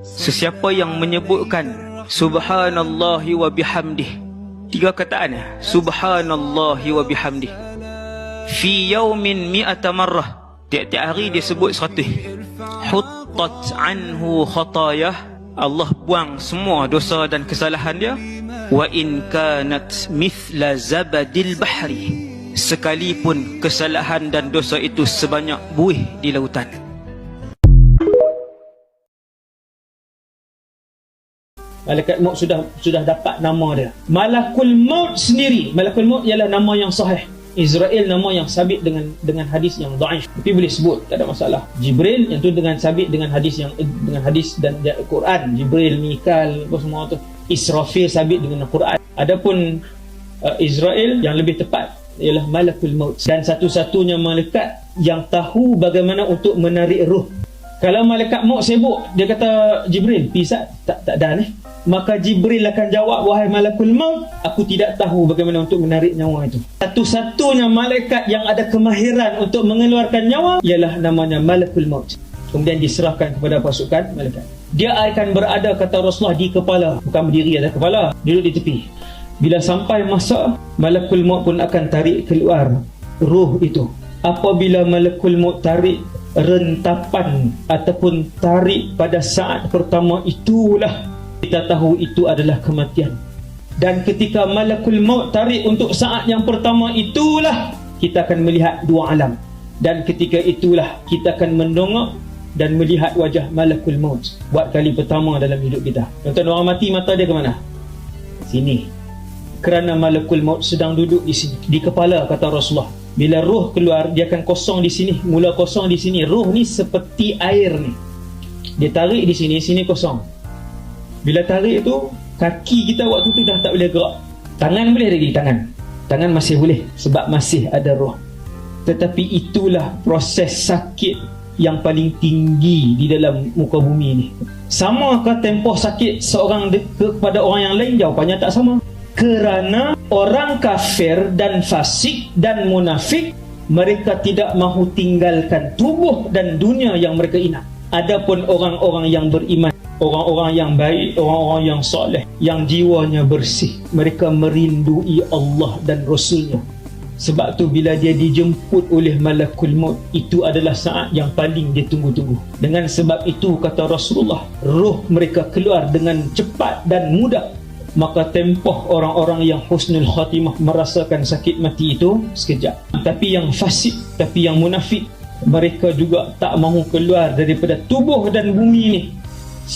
Sesiapa yang menyebutkan subhanallahi wa bihamdih, 3 kataan ya, subhanallahi wa bihamdih, fi yaumin mi'ata marrah, tiap-tiap hari dia sebut 100, huttat anhu khatayah, Allah buang semua dosa dan kesalahan dia, wa in kanat mithla zabadil bahri, sekalipun kesalahan dan dosa itu sebanyak buih di lautan. Malaikat maut sudah dapat nama dia. Malakul maut sendiri, malakul maut ialah nama yang sahih. Israel nama yang sabit dengan hadis yang dhaif, tapi boleh sebut, tak ada masalah. Jibril yang tu dengan sabit dengan hadis dan Al-Quran. Jibril, Mikal, apa semua tu. Israfil sabit dengan Al-Quran. Adapun Israel yang lebih tepat ialah malakul maut, dan satu-satunya malaikat yang tahu bagaimana untuk menarik roh. Kalau malaikat maut sibuk, dia kata Jibril, pisat tak ada ni, maka Jibril akan jawab, wahai malakul maut, aku tidak tahu bagaimana untuk menarik nyawa itu. Satu-satunya malaikat yang ada kemahiran untuk mengeluarkan nyawa ialah namanya malakul maut. Kemudian diserahkan kepada pasukan malaikat. Dia akan berada, kata Rasulullah, di kepala, bukan berdiri atas kepala, duduk di tepi. Bila sampai masa, malakul maut pun akan tarik keluar roh itu. Apabila malakul maut tarik rentapan ataupun tarik pada saat pertama, itulah kita tahu itu adalah kematian. Dan ketika malakul maut tarik untuk saat yang pertama, itulah kita akan melihat 2 alam. Dan ketika itulah kita akan mendongak dan melihat wajah malakul maut buat kali pertama dalam hidup kita. Tuan-tuan, orang mati mata dia ke mana? Sini. Kerana malakul maut sedang duduk di sini, di kepala, kata Rasulullah. Bila roh keluar, dia akan kosong di sini, mula kosong di sini. Roh ni seperti air ni, dia tarik di sini, sini kosong. Bila tarik tu, kaki kita waktu tu dah tak boleh gerak. Tangan boleh lagi, tangan masih boleh sebab masih ada roh. Tetapi itulah proses sakit yang paling tinggi di dalam muka bumi ni. Samakah tempoh sakit seorang kepada orang yang lain? Jawapannya tak sama. Kerana orang kafir dan fasik dan munafik, mereka tidak mahu tinggalkan tubuh dan dunia yang mereka ingat. Adapun orang-orang yang beriman, orang-orang yang baik, orang-orang yang soleh, yang jiwanya bersih, mereka merindui Allah dan Rasulnya. Sebab tu bila dia dijemput oleh malakul maut, itu adalah saat yang paling dia tunggu-tunggu. Dengan sebab itu, kata Rasulullah, roh mereka keluar dengan cepat dan mudah. Maka tempoh orang-orang yang husnul khatimah merasakan sakit mati itu sekejap. Tapi yang fasik, tapi yang munafik, mereka juga tak mahu keluar daripada tubuh dan bumi ini